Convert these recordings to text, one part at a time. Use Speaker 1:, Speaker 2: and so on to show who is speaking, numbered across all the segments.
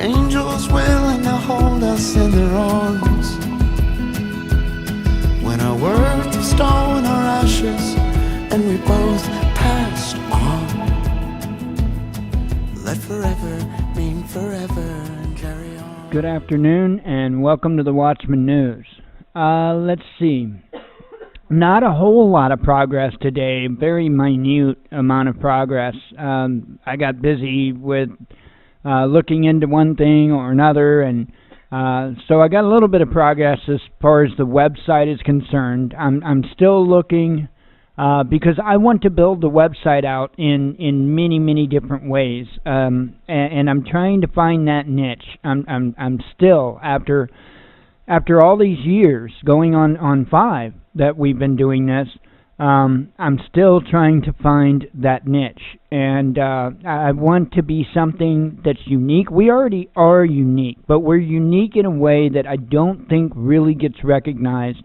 Speaker 1: angels willing to hold us in their arms. When our worth was stone, our ashes, and we both passed on. Let forever mean forever and carry on.
Speaker 2: Good afternoon and welcome to the Watchman News. Let's see. Not a whole lot of progress today, very minute amount of progress. I got busy with looking into one thing or another, and so I got a little bit of progress as far as the website is concerned. I'm still looking because I want to build the website out in many different ways, and I'm trying to find that niche. I'm still after all these years, going on 5 that we've been doing this, I'm still trying to find that niche, and I want to be something that's unique. We already are unique, but we're unique in a way that I don't think really gets recognized.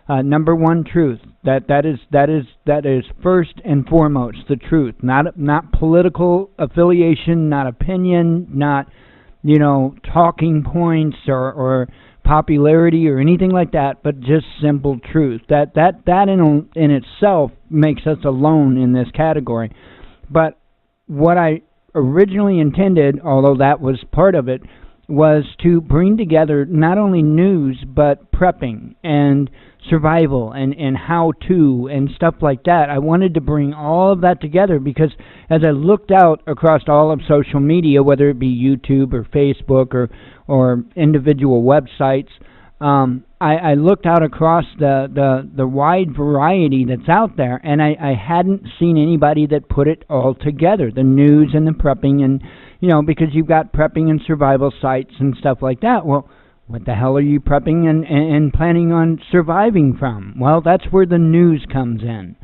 Speaker 2: Number one, truth. That is first and foremost the truth. Not political affiliation, not opinion, not talking points or popularity or anything like that, but just simple truth. That in itself makes us alone in this category. But what I originally intended, although that was part of it, was to bring together not only news but prepping and survival and how-to and stuff like that. I wanted to bring all of that together because as I looked out across all of social media, whether it be YouTube or Facebook or individual websites, I looked out across the wide variety that's out there, and I hadn't seen anybody that put it all together, the news and the prepping, and because you've got prepping and survival sites and stuff like that. Well, what the hell are you prepping and planning on surviving from? Well, that's where the news comes in.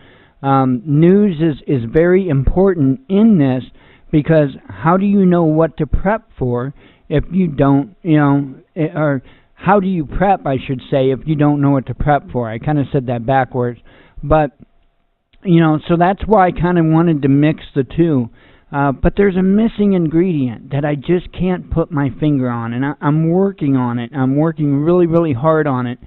Speaker 2: News is very important in this, because how do you know what to prep for if you don't, or how do you prep, I should say, if you don't know what to prep for? I kind of said that backwards. But, so that's why I kind of wanted to mix the two. But there's a missing ingredient that I just can't put my finger on, and I'm working on it. I'm working really hard on it,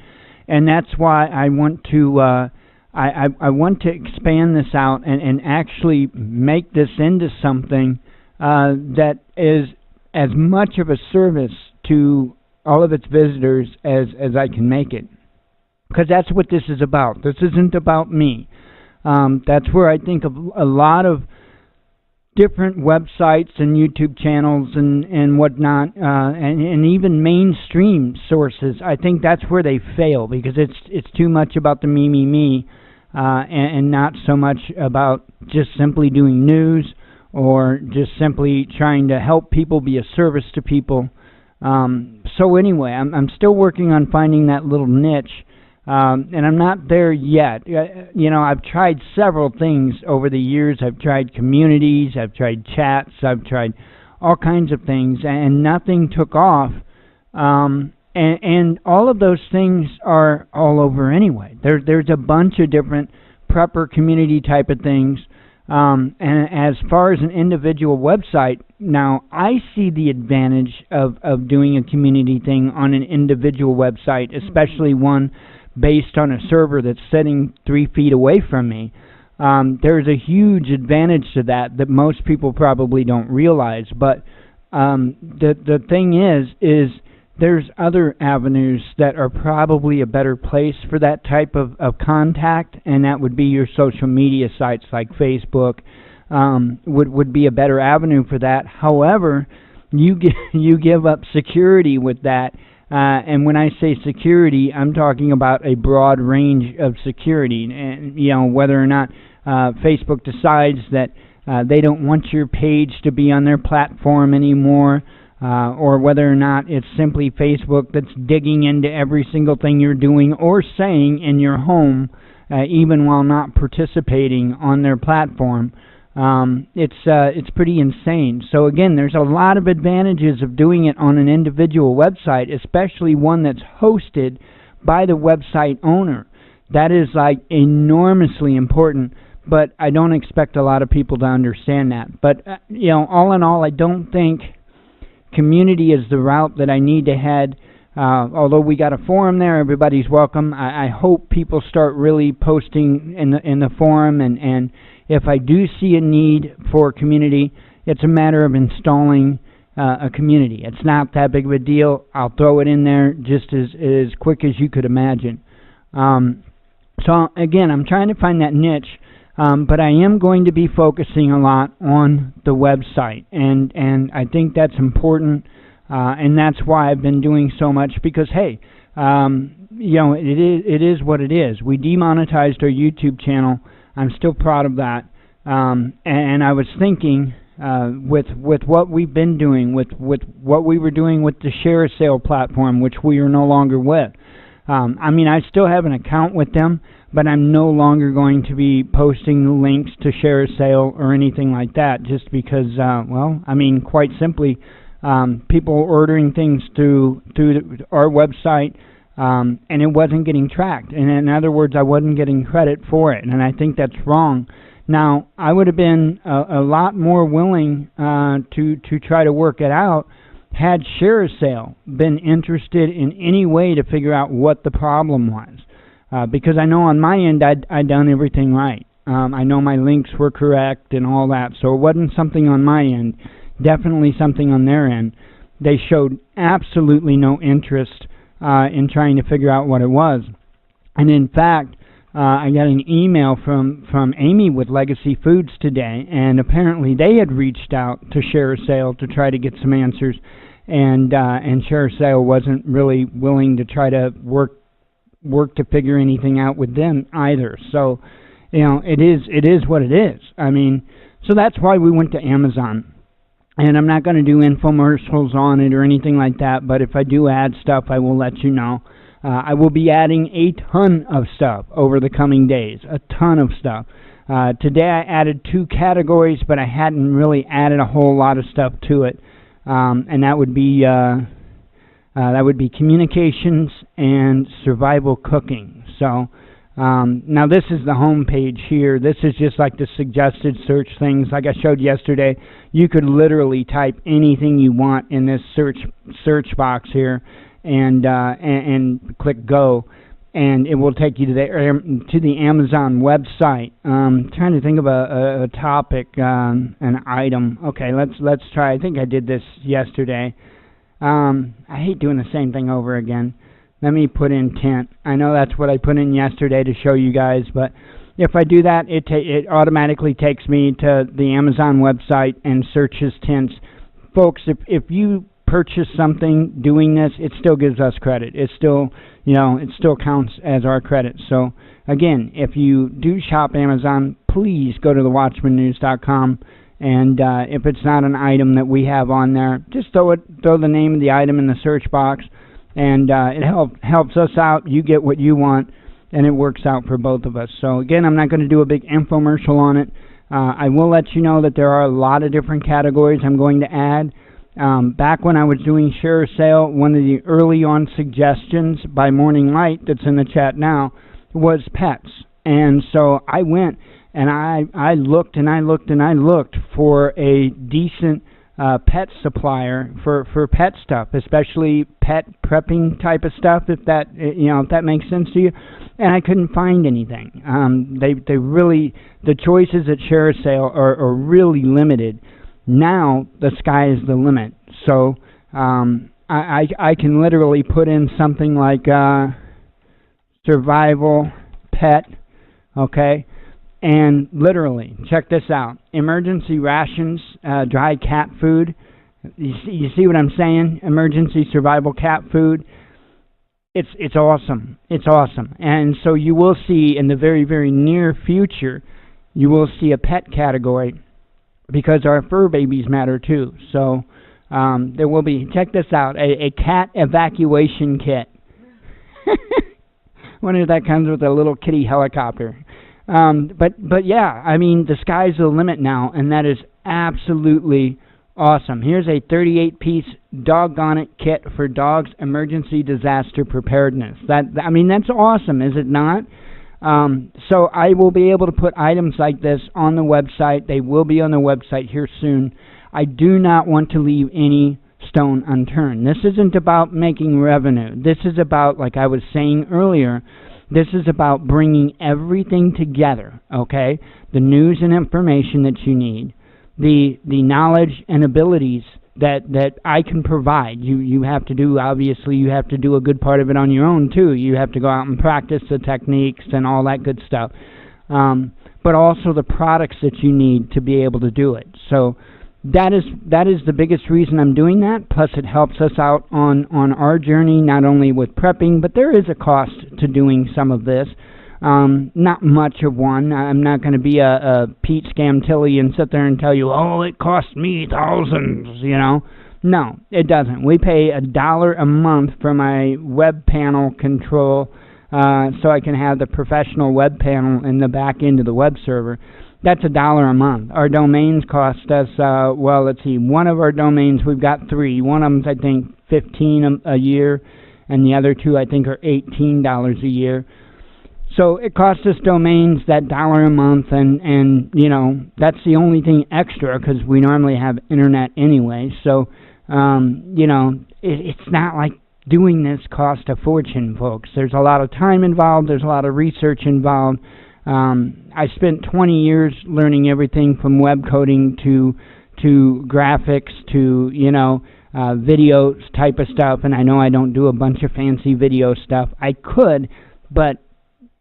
Speaker 2: and that's why I want to I want to expand this out and actually make this into something that is as much of a service to all of its visitors as I can make it, because that's what this is about. This isn't about me. That's where I think of a lot of different websites and YouTube channels and whatnot, and even mainstream sources. I think that's where they fail, because it's too much about the me, and not so much about just simply doing news or just simply trying to help people, be a service to people. So anyway, I'm still working on finding that little niche. And I'm not there yet. I've tried several things over the years. I've tried communities, I've tried chats, I've tried all kinds of things, and nothing took off. And all of those things are all over anyway. There's a bunch of different prepper community type of things. And as far as an individual website, now I see the advantage of doing a community thing on an individual website, especially one based on a server that's sitting 3 feet away from me. There's a huge advantage to that most people probably don't realize. But the thing is there's other avenues that are probably a better place for that type of contact, and that would be your social media sites like Facebook. Would be a better avenue for that. However, you give up security with that. And when I say security, I'm talking about a broad range of security. And, whether or not Facebook decides that they don't want your page to be on their platform anymore, or whether or not it's simply Facebook that's digging into every single thing you're doing or saying in your home, even while not participating on their platform. It's pretty insane. So again, there's a lot of advantages of doing it on an individual website, especially one that's hosted by the website owner. That is like enormously important, but I don't expect a lot of people to understand that. But all in all, I don't think community is the route that I need to head. Although we got a forum there, everybody's welcome. I hope people start really posting in the forum, and if I do see a need for community, it's a matter of installing a community. It's not that big of a deal. I'll throw it in there just as quick as you could imagine. So again, I'm trying to find that niche, but I am going to be focusing a lot on the website, and I think that's important. And that's why I've been doing so much, because hey, it is what it is. We demonetized our YouTube channel. I'm still proud of that. And I was thinking, with what we've been doing, with what we were doing with the Share Sale platform, which we are no longer with. I still have an account with them, but I'm no longer going to be posting the links to Share Sale or anything like that, just because, quite simply, people ordering things through our website, and it wasn't getting tracked. And in other words, I wasn't getting credit for it, and I think that's wrong. Now, I would have been a lot more willing to try to work it out had Share Sale been interested in any way to figure out what the problem was, because I know on my end I'd done everything right. I know my links were correct and all that, so it wasn't something on my end. Definitely something on their end. They showed absolutely no interest in trying to figure out what it was. And in fact, I got an email from Amy with Legacy Foods today, and apparently they had reached out to Share Sale to try to get some answers, and Share Sale wasn't really willing to try to work to figure anything out with them either. So, it is what it is. So that's why we went to Amazon. And I'm not going to do infomercials on it or anything like that, but if I do add stuff, I will let you know. I will be adding a ton of stuff over the coming days, a ton of stuff. Today I added 2 categories, but I hadn't really added a whole lot of stuff to it, and that would be communications and survival cooking. So now this is the home page here. This is just like the suggested search things. Like I showed yesterday, you could literally type anything you want in this search box here, and click go, and it will take you to the Amazon website. Trying to think of a topic, an item. Okay, let's try. I think I did this yesterday. I hate doing the same thing over again. Let me put in tent. I know that's what I put in yesterday to show you guys, but if I do that, it automatically takes me to the Amazon website and searches tents. Folks, if you purchase something doing this, it still gives us credit. It still counts as our credit. So again, if you do shop Amazon, please go to thewatchmannews.com, and if it's not an item that we have on there, just throw the name of the item in the search box. And it helps us out. You get what you want, and it works out for both of us. So again, I'm not going to do a big infomercial on it. I will let you know that there are a lot of different categories I'm going to add. Back when I was doing Share Sale, one of the early on suggestions by Morning Light that's in the chat now was pets. And so I went and I looked and I looked and I looked for a decent pet supplier for pet stuff, especially pet prepping type of stuff, if that makes sense to you. And I couldn't find anything. They really, the choices at Share Sale are really limited. Now the sky is the limit. So I can literally put in something like survival pet, okay? And literally, check this out. Emergency rations, dry cat food. You see what I'm saying? Emergency survival cat food. It's awesome. It's awesome. And so you will see in the very, very near future, you will see a pet category, because our fur babies matter too. So there will be, check this out, a cat evacuation kit. Wonder if that comes with a little kitty helicopter. But yeah, I mean, the sky's the limit now, and that is absolutely awesome. Here's a 38-piece doggone it kit for dogs' emergency disaster preparedness. That's awesome, is it not? So I will be able to put items like this on the website. They will be on the website here soon. I do not want to leave any stone unturned. This isn't about making revenue. This is about, like I was saying earlier, this is about bringing everything together, okay? The news and information that you need, the knowledge and abilities that I can provide. You have to do, obviously, you have to do a good part of it on your own, too. You have to go out and practice the techniques and all that good stuff. But also the products that you need to be able to do it. So that is the biggest reason I'm doing that. Plus, it helps us out on our journey, not only with prepping, but there is a cost to doing some of this. Not much of one. I'm not going to be a Pete Scamtilli and sit there and tell you, oh, it cost me thousands, you know. No, it doesn't. We pay $1 a month for my web panel control, so I can have the professional web panel in the back end of the web server. That's $1 a month. Our domains cost us, well, let's see, one of our domains, we've got 3. One of them's, I think, $15 a year, and the other 2, I think, are $18 a year. So it costs us domains that $1 a month, and you know, that's the only thing extra because we normally have internet anyway. So, you know, it's not like doing this costs a fortune, folks. There's a lot of time involved. There's a lot of research involved. I spent 20 years learning everything from web coding to graphics to, you know, video type of stuff. And I know I don't do a bunch of fancy video stuff. I could, but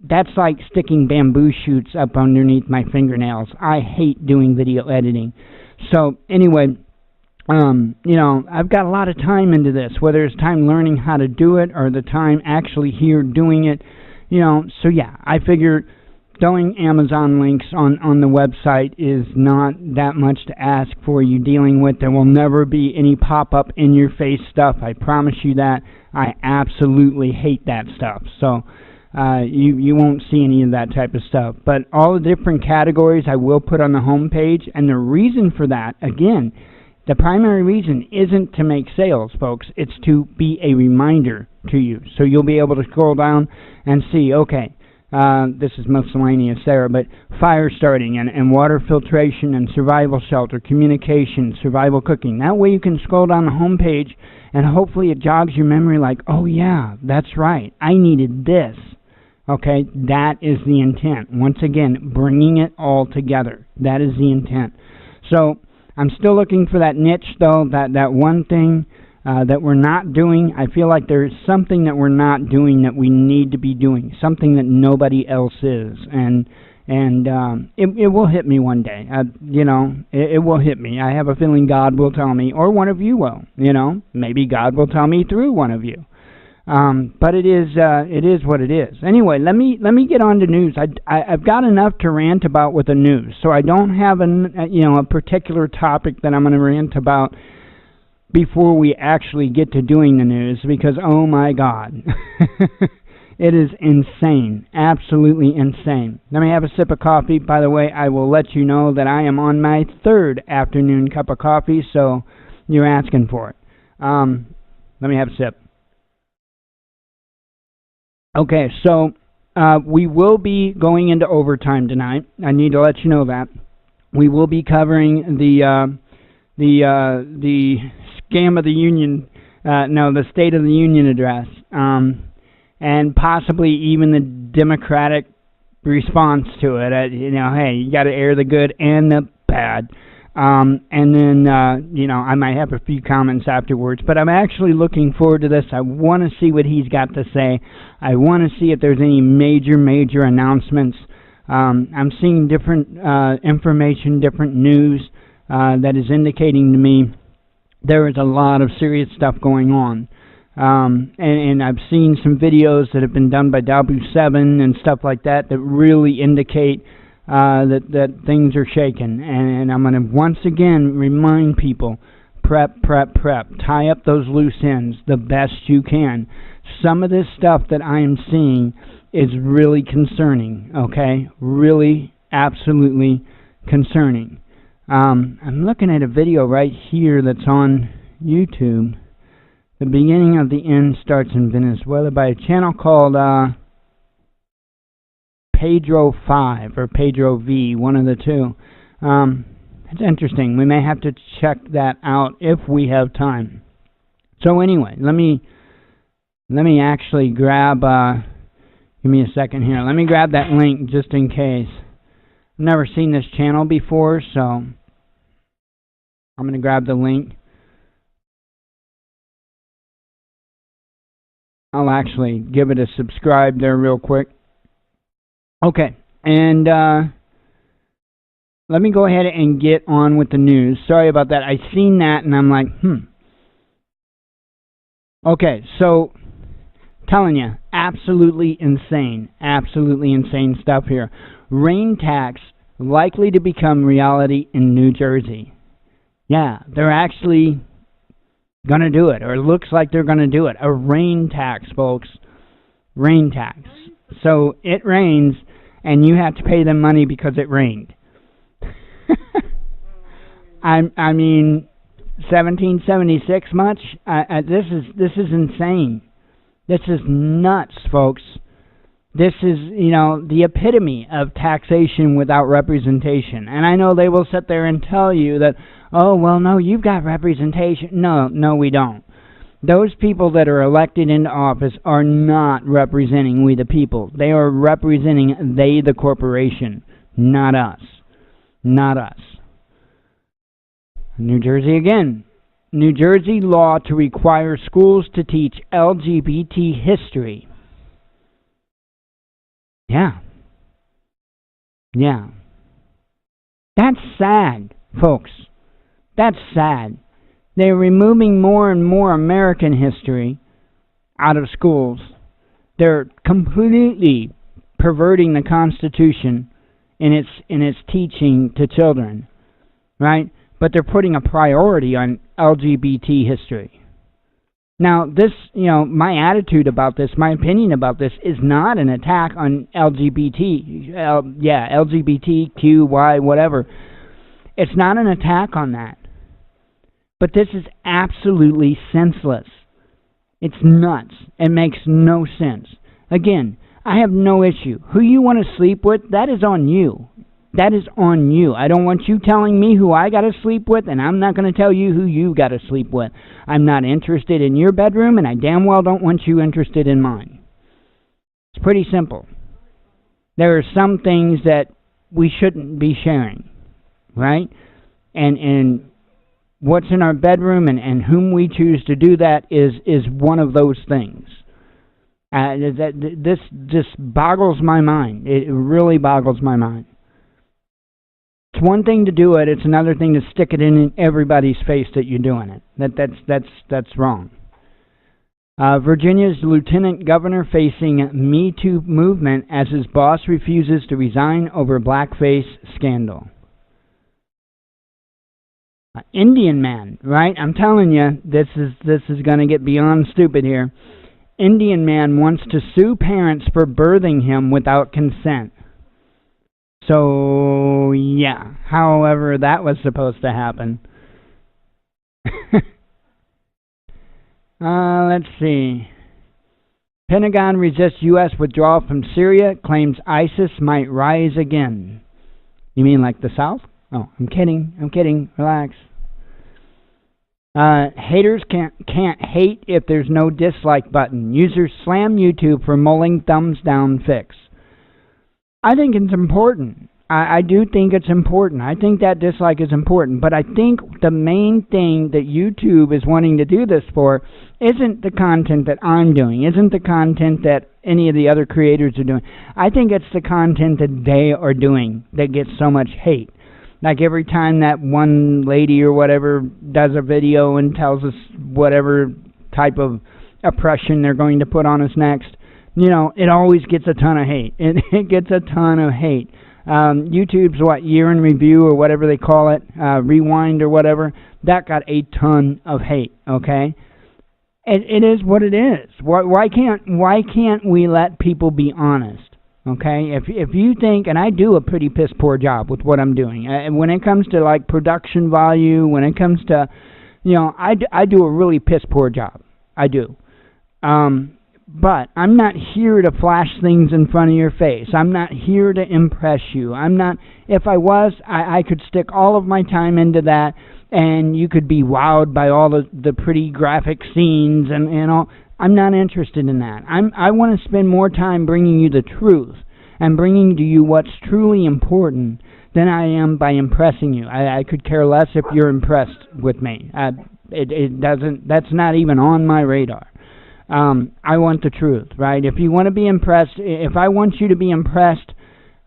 Speaker 2: that's like sticking bamboo shoots up underneath my fingernails. I hate doing video editing. So anyway, you know, I've got a lot of time into this, whether it's time learning how to do it or the time actually here doing it, you know. So yeah, I figure throwing Amazon links on the website is not that much to ask for you dealing with. There will never be any pop-up in-your-face stuff. I promise you that. I absolutely hate that stuff. So you won't see any of that type of stuff. But all the different categories I will put on the home page, and the reason for that, again, the primary reason isn't to make sales, folks. It's to be a reminder to you. So you'll be able to scroll down and see, okay, this is miscellaneous there, but fire starting and water filtration and survival shelter, communication, survival cooking. That way you can scroll down the home page and hopefully it jogs your memory like, oh yeah, that's right, I needed this. Okay, that is the intent. Once again, bringing it all together. That is the intent. So I'm still looking for that niche, though, that one thing that we're not doing. I feel like there's something that we're not doing that we need to be doing, something that nobody else is. And it will hit me one day. You know, it will hit me. I have a feeling God will tell me, or one of you will. You know, maybe God will tell me through one of you. But it is what it is. Anyway, let me get on to news. I've got enough to rant about with the news, so I don't have a particular topic that I'm going to rant about before we actually get to doing the news, because oh my God, it is insane, absolutely insane. Let me have a sip of coffee. By the way, I will let you know that I am on my 3rd afternoon cup of coffee, so you're asking for it. Let me have a sip. Okay, so we will be going into overtime tonight. I need to let you know that. We will be covering the scam of the union, the State of the Union address, and possibly even the Democratic response to it. You know, hey, you got to air the good and the bad. And then, I might have a few comments afterwards, but I'm actually looking forward to this. I want to see what he's got to say. I want to see if there's any major announcements. I'm seeing different information, different news that is indicating to me there is a lot of serious stuff going on. And I've seen some videos that have been done by W7 and stuff like that that really indicate that things are shaking. And I'm going to once again remind people, prep. Tie up those loose ends the best you can. Some of this stuff that I am seeing is really concerning, okay? Really, absolutely concerning. I'm looking at a video right here that's on YouTube. The beginning of the end starts in Venezuela by a channel called Pedro 5 or Pedro V, one of the two. It's interesting. We may have to check that out if we have time. So anyway, let me actually grab, give me a second here. Let me grab that link just in case. I've never seen this channel before, so I'm going to grab the link. I'll actually give it a subscribe there real quick. Okay, and let me go ahead and get on with the news. Sorry about that. I seen that and I'm like, Okay, so telling you, absolutely insane stuff here. Rain tax likely to become reality in New Jersey. Yeah, they're actually going to do it, or it looks like they're going to do it. A rain tax, folks. Rain tax. So it rains, and you have to pay them money because it rained. I mean, 1776 much? This is insane. This is nuts, folks. This is, the epitome of taxation without representation. And I know they will sit there and tell you that, oh, well, no, you've got representation. No, we don't. Those people that are elected into office are not representing we the people. They are representing they the corporation, not us. Not us. New Jersey again. New Jersey law to require schools to teach LGBT history. Yeah. That's sad, folks. That's sad. They're removing more and more American history out of schools. They're completely perverting the Constitution in its teaching to children, right? But they're putting a priority on LGBT history. Now, this, my attitude about this, my opinion about this is not an attack on LGBTQY, whatever. It's not an attack on that. But this is absolutely senseless. It's nuts. It makes no sense. Again, I have no issue. Who you want to sleep with, that is on you. That is on you. I don't want you telling me who I got to sleep with, and I'm not going to tell you who you got to sleep with. I'm not interested in your bedroom, and I damn well don't want you interested in mine. It's pretty simple. There are some things that we shouldn't be sharing, right? And what's in our bedroom and whom we choose to do that is one of those things. This just boggles my mind. It really boggles my mind. It's one thing to do it. It's another thing to stick it in everybody's face that you're doing it. That's wrong. Virginia's lieutenant governor facing Me Too movement as his boss refuses to resign over blackface scandal. Indian man, right? I'm telling you, this is going to get beyond stupid here. Indian man wants to sue parents for birthing him without consent. So, yeah, however that was supposed to happen. Let's see. Pentagon resists U.S. withdrawal from Syria, claims ISIS might rise again. You mean like the South? Oh, I'm kidding. Relax. Haters can't hate if there's no dislike button. Users slam YouTube for mulling thumbs down fix. I think it's important. I do think it's important. I think that dislike is important. But I think the main thing that YouTube is wanting to do this for isn't the content that I'm doing, isn't the content that any of the other creators are doing. I think it's the content that they are doing that gets so much hate. Like every time that one lady or whatever does a video and tells us whatever type of oppression they're going to put on us next, it always gets a ton of hate. It gets a ton of hate. YouTube's year in review or whatever they call it, rewind or whatever, that got a ton of hate, okay? It is what it is. Why can't we let people be honest? Okay, if you think, and I do a pretty piss poor job with what I'm doing, when it comes to production value, when it comes to, I do a really piss poor job. I do. But I'm not here to flash things in front of your face. I'm not here to impress you. I'm not. If I was, I could stick all of my time into that and you could be wowed by all the pretty graphic scenes and all. I'm not interested in that. I want to spend more time bringing you the truth and bringing to you what's truly important than I am by impressing you. I could care less if you're impressed with me. It doesn't. That's not even on my radar. I want the truth, right? If you want to be impressed, if I want you to be impressed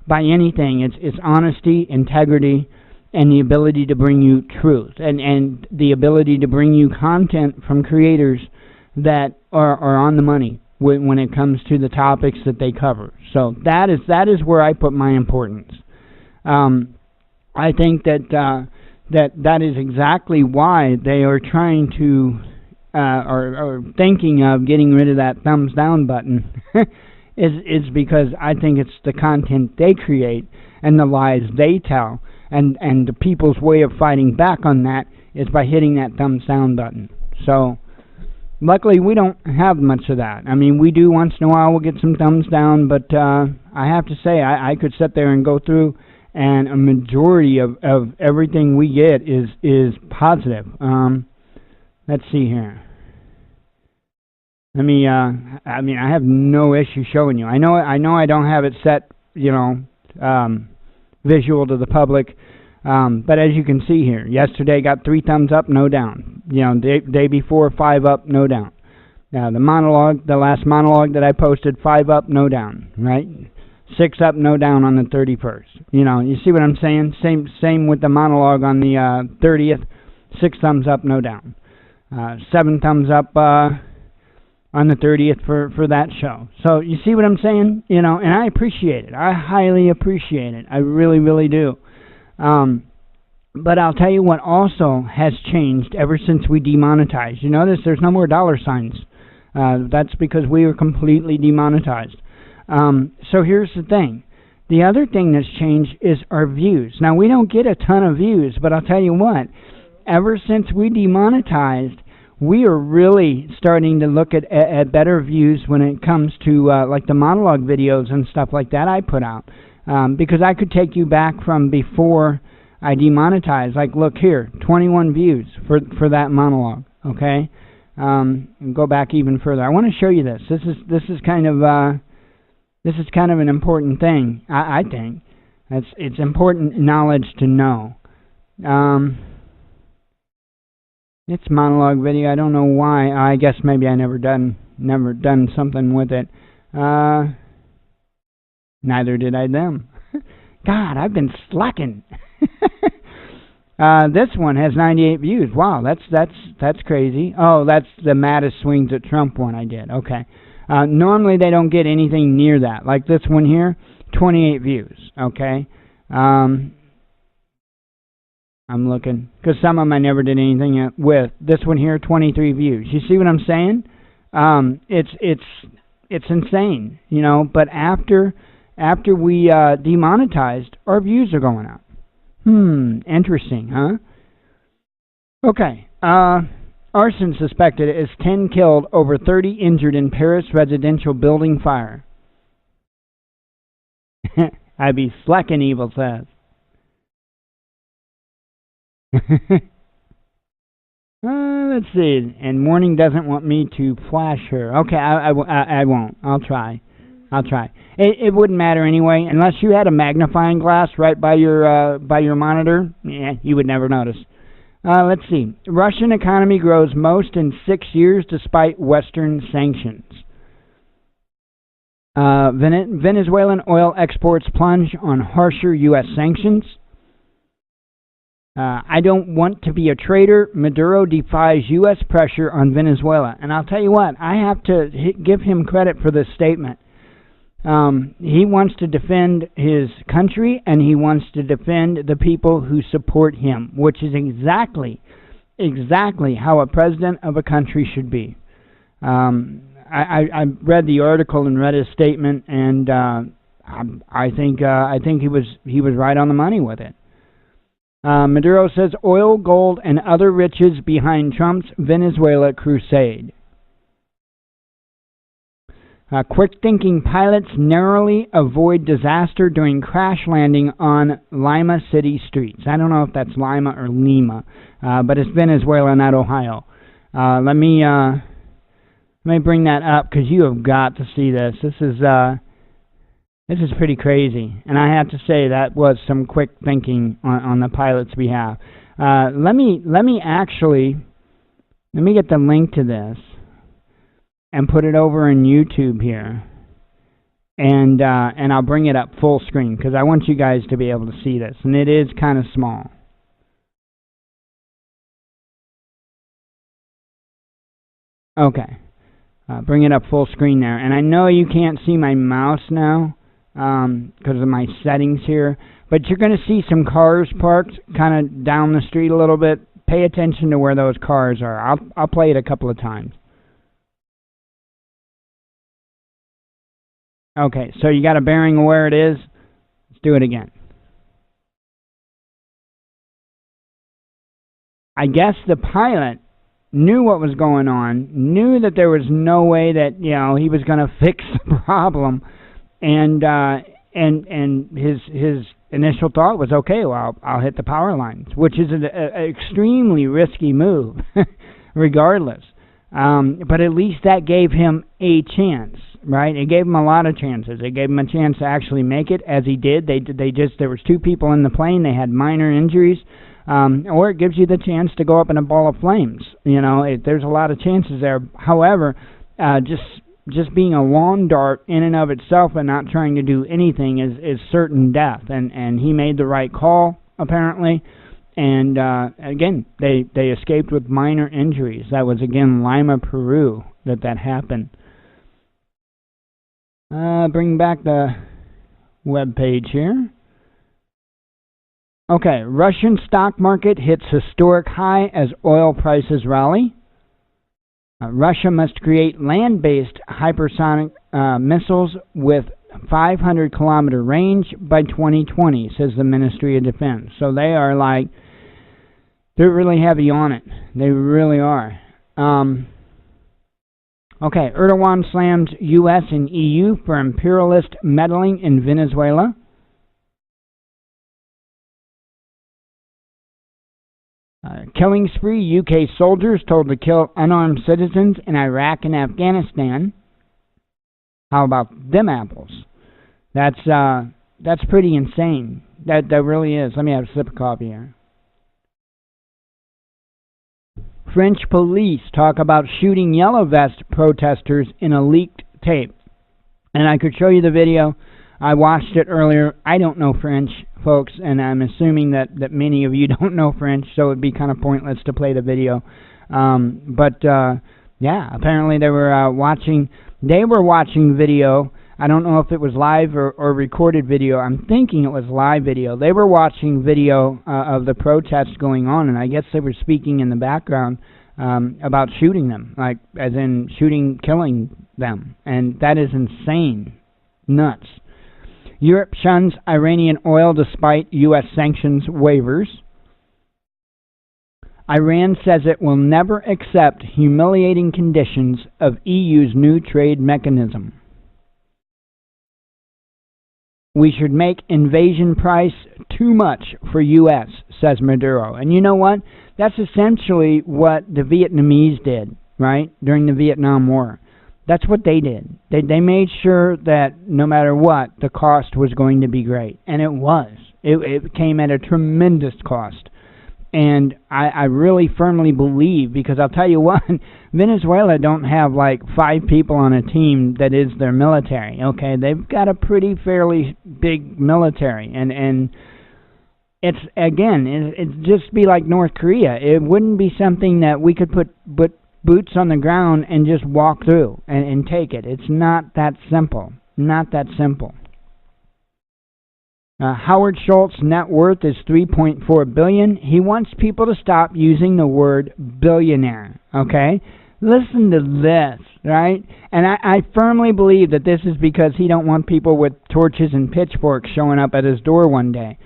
Speaker 2: by anything, it's honesty, integrity, and the ability to bring you truth, and the ability to bring you content from creators that are on the money when it comes to the topics that they cover. So that is where I put my importance. I think that is exactly why they are trying to or thinking of getting rid of that thumbs down button is because I think it's the content they create and the lies they tell, and the people's way of fighting back on that is by hitting that thumbs down button. So luckily we don't have much of that. I mean, we do once in a while, we'll get some thumbs down, but I have to say I could sit there and go through, and a majority of everything we get is positive. Let's see here. Let me. I mean, I have no issue showing you. I know. I don't have it set, visual to the public. But as you can see here, yesterday got 3 thumbs up, no down. Day before 5 up, no down. Now the last monologue that I posted, 5 up, no down. Right, 6 up, no down on the 31st. You see what I'm saying? Same with the monologue on the 30th, 6 thumbs up, no down. 7 thumbs up on the 30th for that show. So you see what I'm saying? And I appreciate it. I highly appreciate it. I really, really do. But I'll tell you what also has changed ever since we demonetized. You notice there's no more dollar signs. That's because we were completely demonetized. So here's the thing. The other thing that's changed is our views. Now, we don't get a ton of views, but I'll tell you what. Ever since we demonetized, we are really starting to look at better views when it comes to like the monologue videos and stuff like that I put out. Because I could take you back from before I demonetized. Like, look here, 21 views for that monologue. Okay, and go back even further. I want to show you this. This is kind of an important thing. I think it's important knowledge to know. It's monologue video. I don't know why. I guess maybe I never done something with it. Neither did I them. God, I've been slacking. This one has 98 views. Wow, that's crazy. Oh, that's the Mattis swings at Trump one I did. Okay. Normally they don't get anything near that. Like this one here, 28 views. Okay. I'm looking, because some of them I never did anything with. This one here, 23 views. You see what I'm saying? It's insane, But after we demonetized, our views are going up. Interesting, huh? Okay. Arson suspected is 10 killed, over 30 injured in Paris residential building fire. I be slacking, Evil says. Let's see. And Morning doesn't want me to flash her. Okay, I won't. I'll try. It wouldn't matter anyway, unless you had a magnifying glass right by your monitor. Yeah, you would never notice. Let's see. Russian economy grows most in 6 years despite Western sanctions. Venezuelan oil exports plunge on harsher U.S. sanctions. I don't want to be a traitor. Maduro defies U.S. pressure on Venezuela. And I'll tell you what, I have to give him credit for this statement. He wants to defend his country, and he wants to defend the people who support him, which is exactly how a president of a country should be. I read the article and read his statement, and I think he was right on the money with it. Maduro says oil, gold, and other riches behind Trump's Venezuela crusade. Quick-thinking pilots narrowly avoid disaster during crash landing on Lima City streets. I don't know if that's Lima or Lima, but it's Venezuela, not Ohio. Let me bring that up because you have got to see this. This is pretty crazy, and I have to say that was some quick thinking on the pilot's behalf. Let me get the link to this and put it over in YouTube here, and I'll bring it up full screen because I want you guys to be able to see this, and it is kind of small. Okay, bring it up full screen there, and I know you can't see my mouse now because of my settings here, but you're going to see some cars parked kind of down the street a little bit. Pay attention to where those cars are. I'll play it a couple of times. Okay, so you got a bearing of where it is. Let's do it again. I guess the pilot knew what was going on, knew that there was no way that, you know, he was going to fix the problem, and his initial thought was, okay, well, I'll hit the power lines, which is an extremely risky move, regardless. But at least that gave him a chance, right? It gave him a lot of chances. It gave him a chance to actually make it, as he did. There was 2 people in the plane. They had minor injuries. Or it gives you the chance to go up in a ball of flames. You know, there's a lot of chances there. However, just being a lawn dart in and of itself and not trying to do anything is certain death. And he made the right call, apparently. And again, they escaped with minor injuries. That was, again, Lima, Peru, that happened. Bring back the web page here. Okay, Russian stock market hits historic high as oil prices rally. Russia must create land-based hypersonic missiles with 500-kilometer range by 2020, says the Ministry of Defense. So they're really heavy on it. They really are. Okay, Erdogan slams U.S. and EU for imperialist meddling in Venezuela. Killing spree, UK soldiers told to kill unarmed citizens in Iraq and Afghanistan. How about them apples? That's pretty insane. That really is. Let me have a sip of coffee here. French police talk about shooting yellow vest protesters in a leaked tape. And I could show you the video. I watched it earlier. I don't know French, folks, and I'm assuming that many of you don't know French, so it would be kind of pointless to play the video. Yeah, apparently they were watching video. I don't know if it was live or recorded video. I'm thinking it was live video. They were watching video of the protests going on, and I guess they were speaking in the background about shooting them, like as in killing them, and that is insane, nuts. Europe shuns Iranian oil despite U.S. sanctions waivers. Iran says it will never accept humiliating conditions of EU's new trade mechanism. We should make invasion price too much for U.S., says Maduro. And you know what? That's essentially what the Vietnamese did, right, during the Vietnam War. That's what they did. They made sure that no matter what, the cost was going to be great. And it was. It came at a tremendous cost. And I really firmly believe, because I'll tell you what, Venezuela don't have like 5 people on a team that is their military, okay? They've got a pretty fairly big military. And it's, again, it'd just be like North Korea. It wouldn't be something that we could put boots on the ground and just walk through and take it. It's not that simple. Not that simple. Howard Schultz's net worth is $3.4 billion. He wants people to stop using the word billionaire. Okay? Listen to this, right? And I firmly believe that this is because he don't want people with torches and pitchforks showing up at his door one day.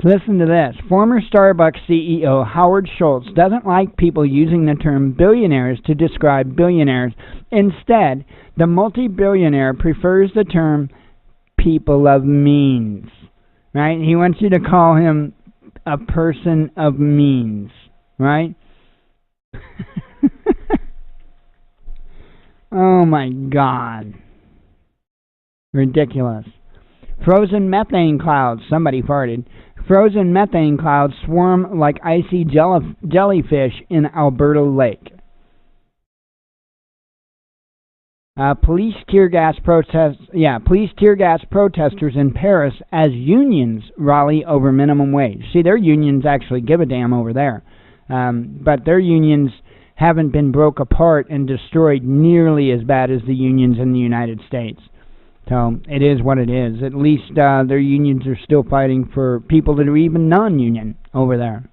Speaker 2: Listen to this. Former Starbucks CEO Howard Schultz doesn't like people using the term billionaires to describe billionaires. Instead, the multi-billionaire prefers the term people of means. Right? He wants you to call him a person of means. Right? Oh my God. Ridiculous. Frozen methane clouds. Somebody farted. Frozen methane clouds swarm like icy jellyfish in Alberta Lake. Police tear gas protesters in Paris as unions rally over minimum wage. See, their unions actually give a damn over there, but their unions haven't been broke apart and destroyed nearly as bad as the unions in the United States. So it is what it is. At least their unions are still fighting for people that are even non-union over there.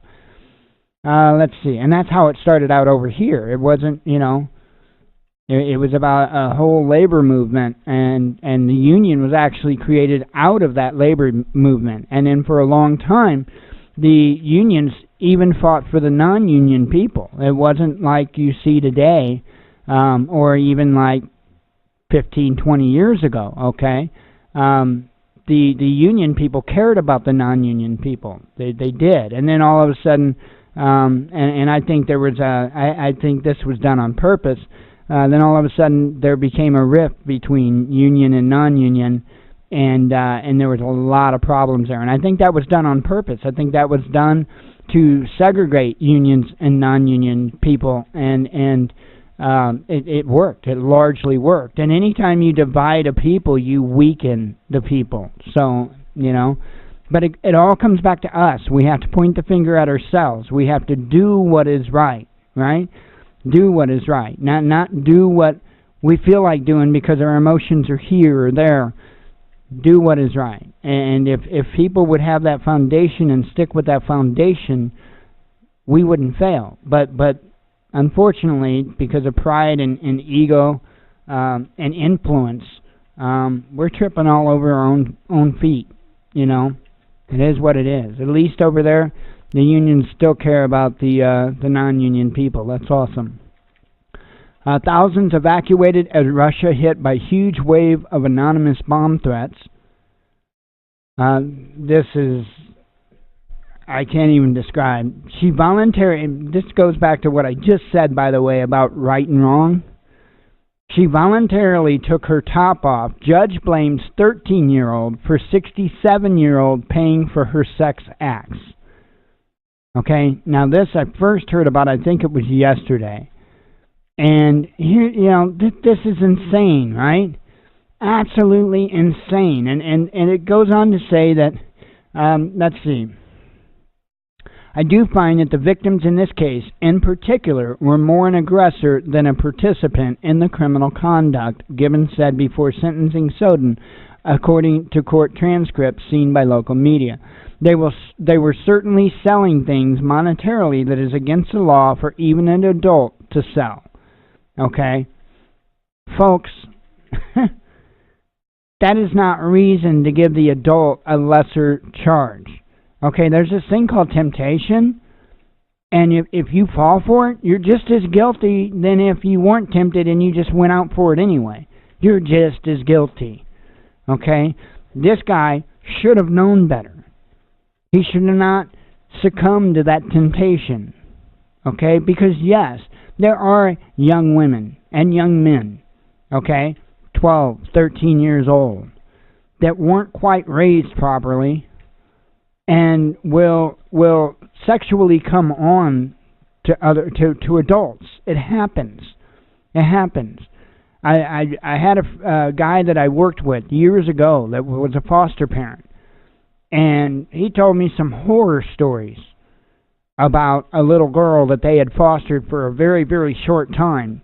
Speaker 2: Let's see. And that's how it started out over here. It wasn't, it was about a whole labor movement, and the union was actually created out of that labor movement. And then for a long time, the unions even fought for the non-union people. It wasn't like you see today, or even like 15, 20 years ago, okay? The union people cared about the non-union people. They did. And then all of a sudden, and I think there was I think this was done on purpose, then all of a sudden there became a rift between union and non-union, and there was a lot of problems there. And I think that was done on purpose. I think that was done to segregate unions and non-union people, and it worked. It largely worked. And anytime you divide a people, you weaken the people. So, but it all comes back to us. We have to point the finger at ourselves. We have to do what is right, right? Do what is right. Not do what we feel like doing because our emotions are here or there. Do what is right. And if people would have that foundation and stick with that foundation, we wouldn't fail. But unfortunately, because of pride and ego and influence, we're tripping all over our own feet. It is what it is. At least over there, the unions still care about the non-union people. That's awesome. Thousands evacuated as Russia hit by huge wave of anonymous bomb threats. This is, I can't even describe. This goes back to what I just said, by the way, about right and wrong. She voluntarily took her top off. Judge blames 13-year-old for 67-year-old paying for her sex acts. Okay, now this I first heard about, I think it was yesterday. And here, this is insane, right? Absolutely insane. And it goes on to say that, let's see. I do find that the victims in this case, in particular, were more an aggressor than a participant in the criminal conduct, Gibbons said before sentencing Soden, according to court transcripts seen by local media. They were certainly selling things monetarily that is against the law for even an adult to sell. Okay? Folks, that is not reason to give the adult a lesser charge. Okay, there's this thing called temptation, and if you fall for it, you're just as guilty than if you weren't tempted and you just went out for it anyway. You're just as guilty. Okay? This guy should have known better. He should have not succumbed to that temptation. Okay? Because yes, there are young women and young men, okay, 12, 13 years old, that weren't quite raised properly and will sexually come on to adults. It happens. It happens. I had a guy that I worked with years ago that was a foster parent, and he told me some horror stories about a little girl that they had fostered for a very, very short time,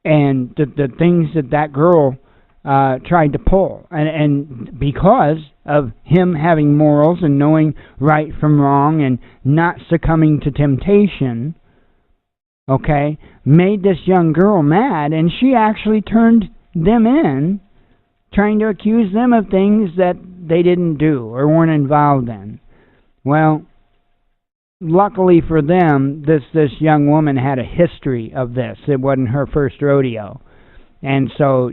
Speaker 2: and the things that girl tried to pull. And because of him having morals and knowing right from wrong and not succumbing to temptation, okay, made this young girl mad, and she actually turned them in, trying to accuse them of things that they didn't do or weren't involved in. Well, luckily for them, this young woman had a history of this. It wasn't her first rodeo. And so,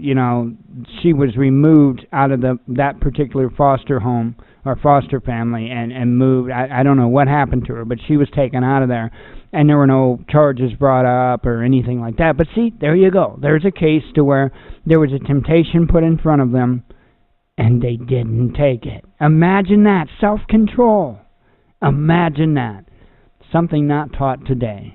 Speaker 2: she was removed out of that particular foster home or foster family and moved. I don't know what happened to her, but she was taken out of there. And there were no charges brought up or anything like that. But see, there you go. There's a case to where there was a temptation put in front of them, and they didn't take it. Imagine that. Self-control. Imagine that. Something not taught today.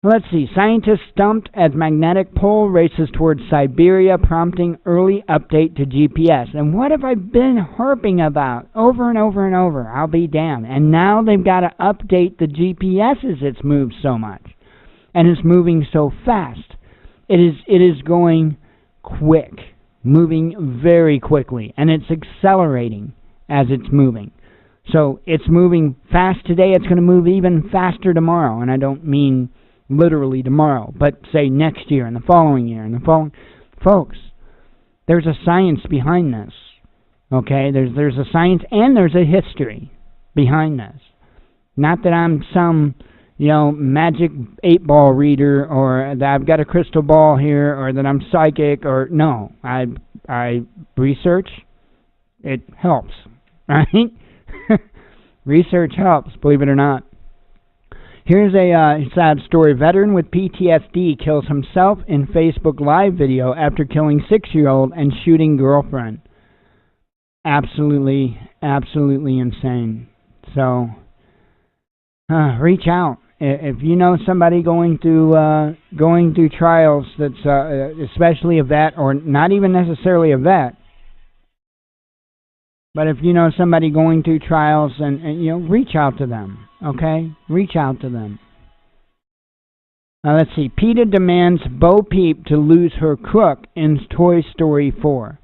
Speaker 2: Let's see. Scientists stumped as magnetic pole races towards Siberia, prompting early update to GPS. And what have I been harping about over and over and over? I'll be damned. And now they've got to update the GPSs. It's moved so much. And it's moving so fast. It is going quick. Moving very quickly. And it's accelerating as it's moving. So it's moving fast today. It's going to move even faster tomorrow. And I don't mean literally tomorrow, but say next year and the following year and the following. Folks, there's a science behind this. Okay? There's a science and there's a history behind this. Not that I'm some, magic 8-ball reader or that I've got a crystal ball here or that I'm psychic or no. I research. It helps, right? Research helps, believe it or not. Here's a sad story. Veteran with PTSD kills himself in Facebook Live video after killing 6-year-old and shooting girlfriend. Absolutely, absolutely insane. So, reach out. If you know somebody going through trials that's especially a vet or not even necessarily a vet, but if you know somebody going through trials and reach out to them. Okay? Reach out to them. Let's see. PETA demands Bo Peep to lose her crook in Toy Story 4.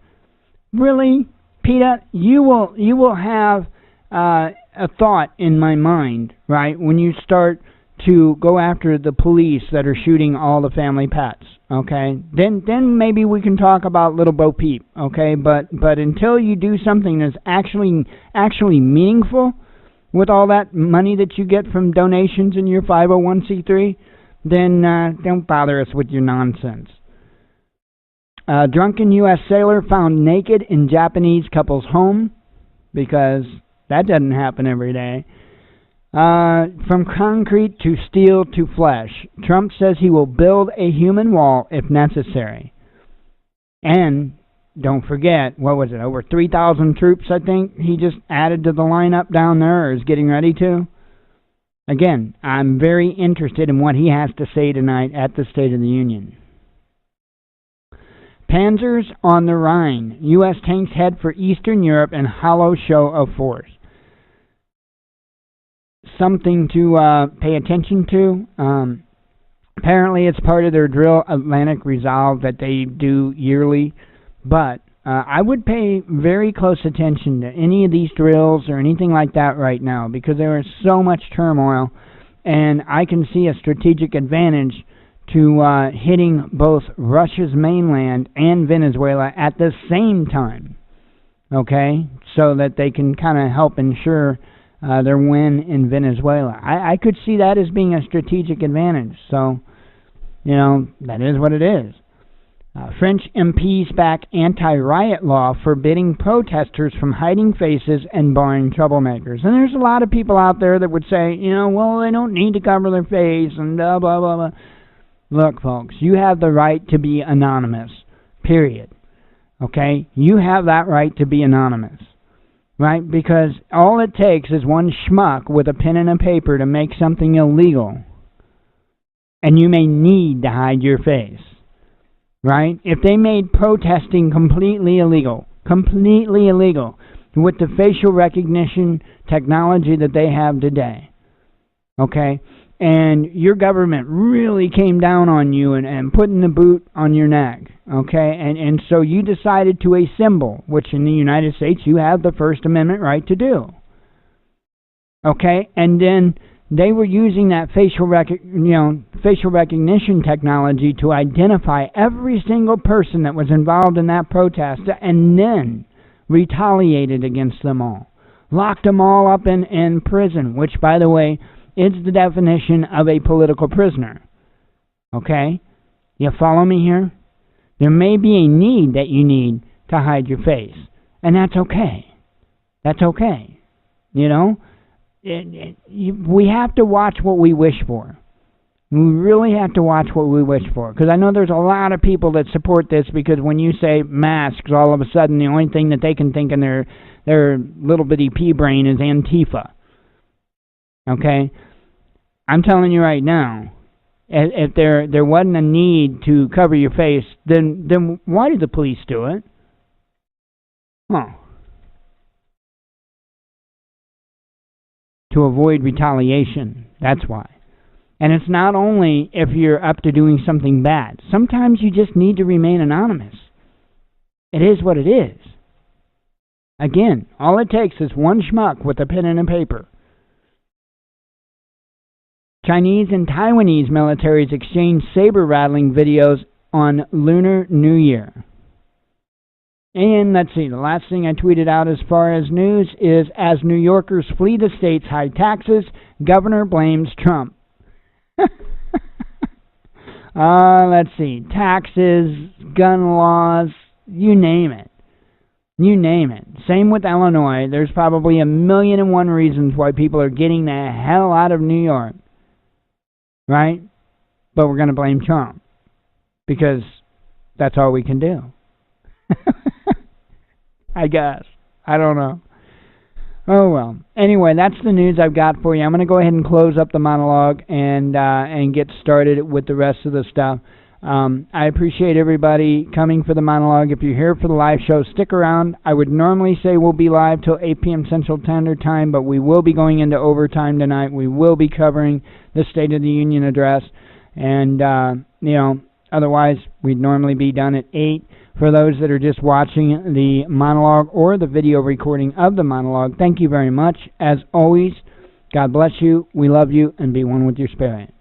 Speaker 2: Really? PETA, you will have a thought in my mind, right, when you start to go after the police that are shooting all the family pets, okay? Then maybe we can talk about little Bo Peep, okay? But until you do something that's actually meaningful with all that money that you get from donations in your 501c3, then don't bother us with your nonsense. Drunken U.S. sailor found naked in Japanese couple's home, because that doesn't happen every day. From concrete to steel to flesh, Trump says he will build a human wall if necessary. And don't forget, what was it, over 3,000 troops, I think, he just added to the lineup down there, or is getting ready to. Again, I'm very interested in what he has to say tonight at the State of the Union. Panzers on the Rhine. U.S. tanks head for Eastern Europe in hollow show of force. Something to pay attention to. Apparently it's part of their drill Atlantic Resolve that they do yearly. But I would pay very close attention to any of these drills or anything like that right now, because there is so much turmoil, and I can see a strategic advantage to hitting both Russia's mainland and Venezuela at the same time, okay, so that they can kind of help ensure their win in Venezuela. I could see that as being a strategic advantage, so, that is what it is. French MPs back anti-riot law forbidding protesters from hiding faces and barring troublemakers. And there's a lot of people out there that would say, well, they don't need to cover their face and blah, blah, blah, blah. Look, folks, you have the right to be anonymous, period. Okay? You have that right to be anonymous, right? Because all it takes is one schmuck with a pen and a paper to make something illegal, and you may need to hide your face. Right? If they made protesting completely illegal with the facial recognition technology that they have today, okay, and your government really came down on you and putting the boot on your neck, okay, and so you decided to assemble, which in the United States you have the First Amendment right to do, okay, and then they were using that facial recognition technology to identify every single person that was involved in that protest and then retaliated against them all. Locked them all up in prison, which, by the way, is the definition of a political prisoner. Okay? You follow me here? There may be a need that you need to hide your face, and that's okay. That's okay. You know? We have to watch what we wish for. We really have to watch what we wish for. Because I know there's a lot of people that support this, because when you say masks, all of a sudden the only thing that they can think in their little bitty pea brain is Antifa. Okay? I'm telling you right now, if there wasn't a need to cover your face, then why did the police do it? Huh. To avoid retaliation. That's why. And it's not only if you're up to doing something bad. Sometimes you just need to remain anonymous. It is what it is. Again, all it takes is one schmuck with a pen and a paper. Chinese and Taiwanese militaries exchange saber-rattling videos on Lunar New Year. And let's see, the last thing I tweeted out as far as news is, as New Yorkers flee the state's high taxes, governor blames Trump. Let's see, taxes, gun laws, you name it. You name it. Same with Illinois. There's probably 1,000,001 reasons why people are getting the hell out of New York. Right? But we're going to blame Trump, because that's all we can do. I guess. I don't know. Oh, well. Anyway, that's the news I've got for you. I'm going to go ahead and close up the monologue and get started with the rest of the stuff. I appreciate everybody coming for the monologue. If you're here for the live show, stick around. I would normally say we'll be live till 8 p.m. Central Standard Time, but we will be going into overtime tonight. We will be covering the State of the Union address. And, otherwise, we'd normally be done at 8. For those that are just watching the monologue or the video recording of the monologue, thank you very much. As always, God bless you, we love you, and be one with your spirit.